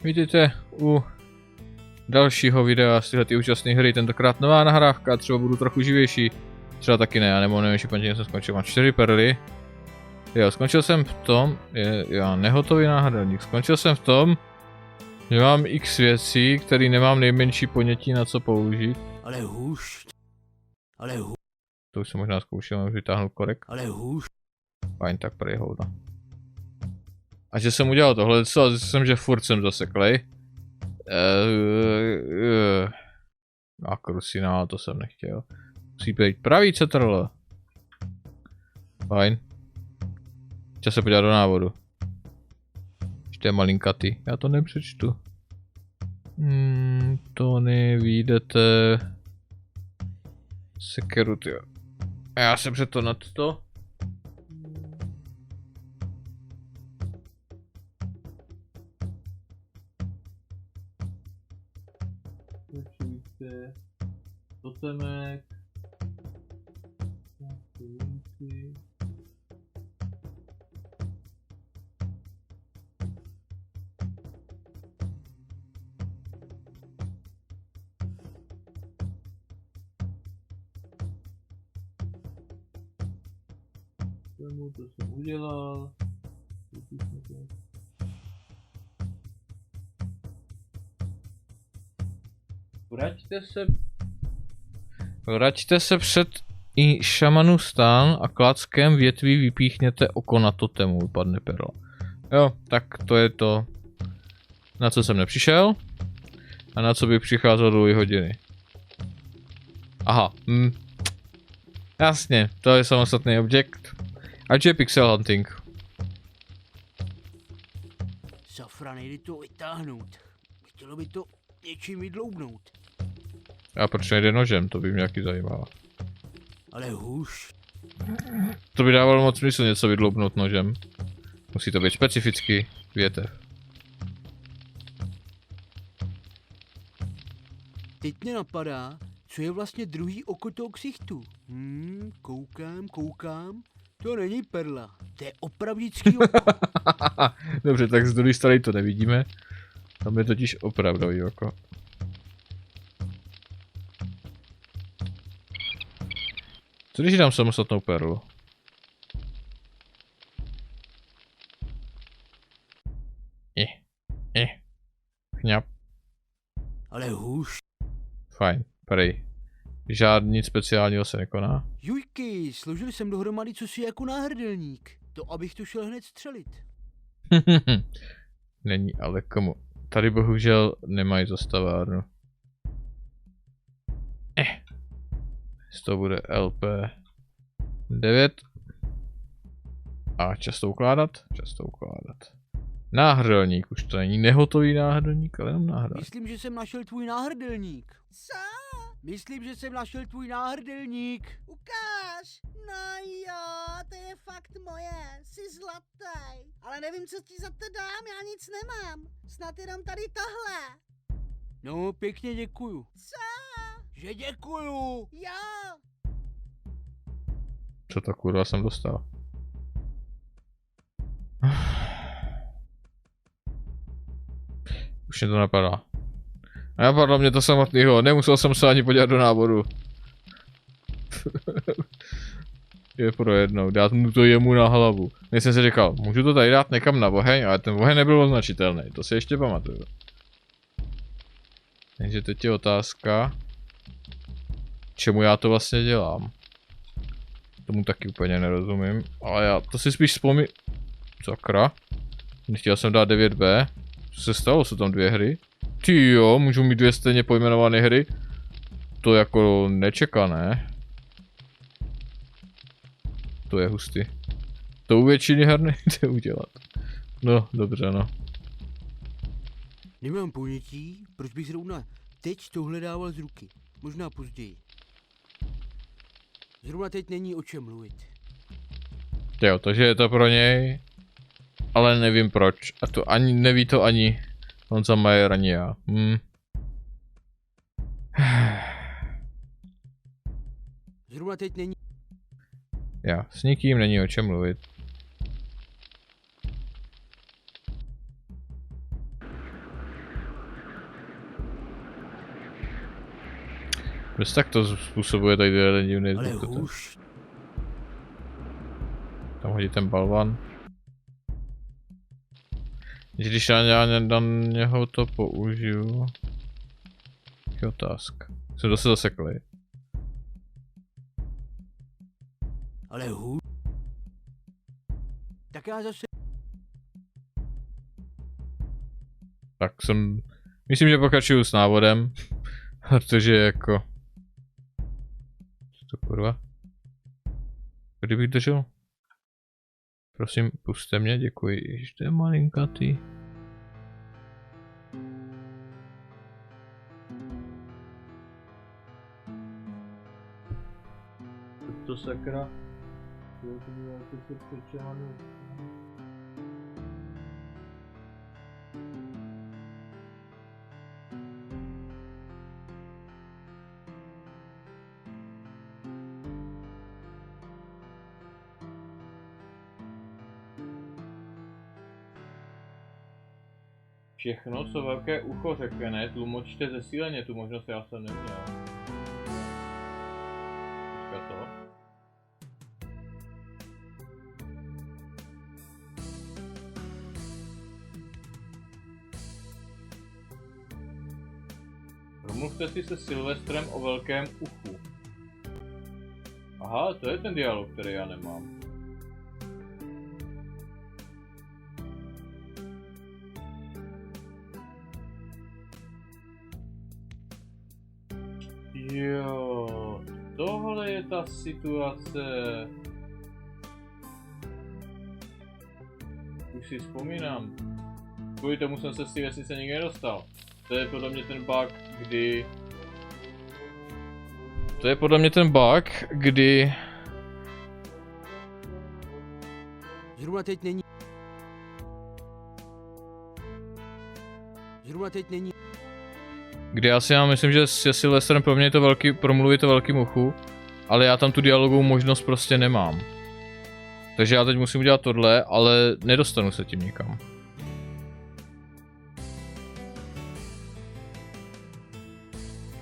Vítejte u dalšího videa z této účastné hry, tentokrát nová nahrávka, třeba budu trochu živější, třeba taky ne, já nevím, šípaně jsem skončil, mám 4 perly. Jo, skončil jsem v tom, já nehotový náhradník, skončil jsem v tom, že mám x věcí, které nemám nejmenší ponětí na co použít. Ale hůř. To už jsem možná zkoušel, můžu vytáhnout korek. Ale hůř. Fajn, tak prej hovna. A že jsem udělal tohle, co? Zjistil jsem, že furt jsem zaseklej. A krucinál, to jsem nechtěl. Musí být pravý CTRL. Fajn. Čas se podívat do návodu. Ještě je malinkatý. Já to nepřečtu. Tony, vyjdete. Security. Já jsem před to nad to. Totemek. To jsem udělal. Vraťte se před i šamanu stán a klackem větví vypíchněte oko na totemu, vypadne perla. Jo, tak to je to, na co jsem nepřišel a na co bych přicházel dlouhé hodiny. Aha, jasně, to je samostatný objekt. Ať je pixel hunting. Safra, nejde to vytáhnout. Chtělo by to něčím vydloubnout. A proč nejde nožem, to by mě nějaký zajímalo. Ale hůř. To by dávalo moc smysl něco vydloubnout nožem. Musí to být specifický větev. Teď mě napadá, co je vlastně druhý oko toho ksichtu. Koukám. To není perla, to je opravdický oko. Dobře, tak z druhé strany to nevidíme. Tam je totiž opravdový oko. Co když dám samostatnou perlu? Kňap. Ale hůř. Fajn, prej. Žádný speciálního se nekoná. Jujky, složil jsem dohromady cosi jako náhrdelník. To abych to šel hned střelit. Není ale komu. Tady bohužel nemají zastavárnu. To bude LP 9. A často ukládat? Často ukládat. Náhrdelník, už to není nehotový náhrdelník, ale jenom náhrdelník. Myslím, že jsem našel tvůj náhrdelník. Co? Myslím, že jsem našel tvůj náhrdelník. Ukáž! No jo, to je fakt moje, jsi zlatý. Ale nevím, co ti za to dám, já nic nemám. Snad jenom tady tohle. No, pěkně děkuju. Co? Že děkuju. Jo. Co to kurva jsem dostal? Už mě to napadá. A napadlo mě to samotného, nemusel jsem se ani podívat do návodu. Je pro jednou, dát mu to jemu na hlavu. Než jsem si říkal, můžu to tady dát někam na oheň, ale ten oheň nebyl označitelný, to si ještě pamatuju. Takže teď je otázka, čemu já to vlastně dělám. Tomu taky úplně nerozumím, ale já to si spíš vzpomínám. Sakra. Nechtěl jsem dát 9B. Co se stalo? Jsou tam 2 hry? Ty jo, můžu mít 2 stejně pojmenované hry? To jako nečekané. To je hustý. To u většiny her nejde udělat. No, dobře no. Nemám ponětí, proč bych zrovna teď tohle dával z ruky. Možná později. Zrovna teď není o čem mluvit. Jo, takže je to pro něj. Ale nevím proč. A to ani neví to ani Honza Majer ani já. Zrovna teď není. Já, s nikým není o čem mluvit. Bez tak to způsobuje tady ten divný Ale zvuk. toto. hůř. Tam hodí ten balvan. Když já na něho to použiju... Je otázka. Jsem zase zaseklý. Ale hůř. Tak já zase... Tak jsem... Myslím, že pokračuju s návodem. Protože jako... Co to kurva? Kdybych držel? Prosím, puste mě, děkuji. Ježiš, to je malinkatý. To sakra. Všechno, co velké ucho řekne, tlumočte zesíleně, tu možnost já jsem neměl. Teďka to. Promluvte si se Silvestrem o velkém uchu. Aha, to je ten dialog, který já nemám. Jo, tohle je ta situace. Už si vzpomínám. Kvůli tomu jsem se z té vesnice nikdy nedostal. To je podle mě ten bug, kdy... Zrovna teď není. Zrovna teď není. Kdy já myslím, že s Silvestrem pro mě je to velký, promluví to velkým uchu, ale já tam tu dialogovou možnost prostě nemám. Takže já teď musím udělat tohle, ale nedostanu se tím nikam.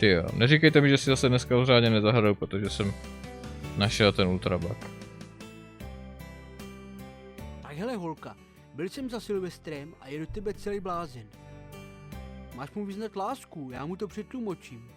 Tyjo, neříkejte mi, že si zase dneska pořádně nezahraju, protože jsem našel ten ultrabug. Tak hele holka, byl jsem za Silvestrem a je do tebe celý blázen. Máš mu vyznat lásku, já mu to přetlumočím.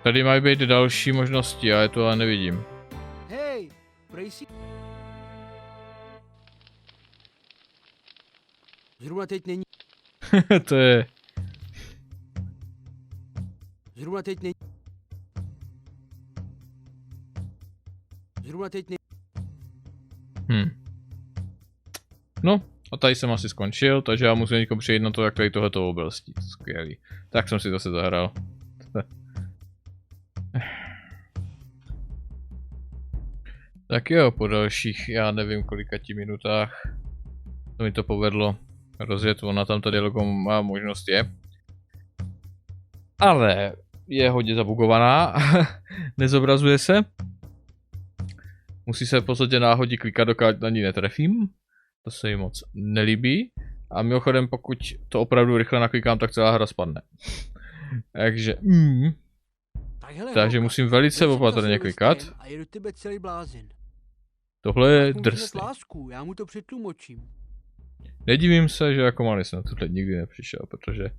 Tady mají být další možnosti, já je tu ale nevidím. Hej, prej si... Zrovna teď není. To je... Zrovna teď není. Zrovna teď není. No, a tady jsem asi skončil, takže já musím někomu přejít na to, jak tady tohleto obelstí. Skvělý. Tak jsem si zase zahrál. Tak jo, po dalších, já nevím kolika minutách to mi to povedlo rozjet, ona tam ta dialogová možnost je. Ale je hodně zabugovaná, nezobrazuje se. Musí se v podstatě náhodně klikat, dokud na ní netrefím. To se mi moc nelíbí. A mimochodem, pokud to opravdu rychle naklikám, tak celá hra spadne. Takže, Tak hele, takže holka, musím velice byl jsem za opatrně klikat. Silvestrem a je do tebe celý blázen. Tohle je Máš mu vyznat drsný. lásku, já mu to přetlumočím. Nedivím se, že jako malý jsem na tohle nikdy nepřišel, protože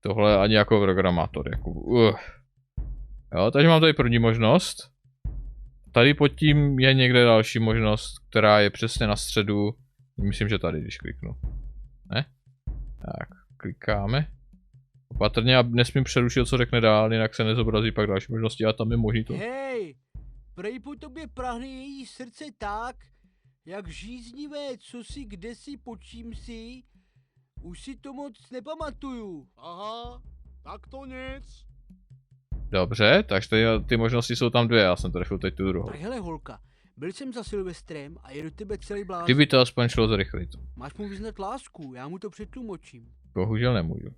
tohle ani jako programátor, jako Jo, takže mám tady první možnost. Tady pod tím je někde další možnost, která je přesně na středu. Myslím, že tady, když kliknu. Ne? Tak, klikáme. Opatrně a nesmím přerušit, co řekne dál, jinak se nezobrazí pak další možnosti a tam je možný to. Hej, prej po tobě prahne její srdce tak, jak žíznivé, co si kdesi po čím si, už si to moc nepamatuju. Aha, tak to nic. Dobře, takže ty možnosti jsou tam dvě, já jsem trefil teď tu druhou. Tak hele holka, byl jsem za Silvestrem a je do tebe celý blázen. Kdyby to aspoň šlo zrychlit. Máš mu vyznat lásku, já mu to přetlumočím. Bohužel nemůžu.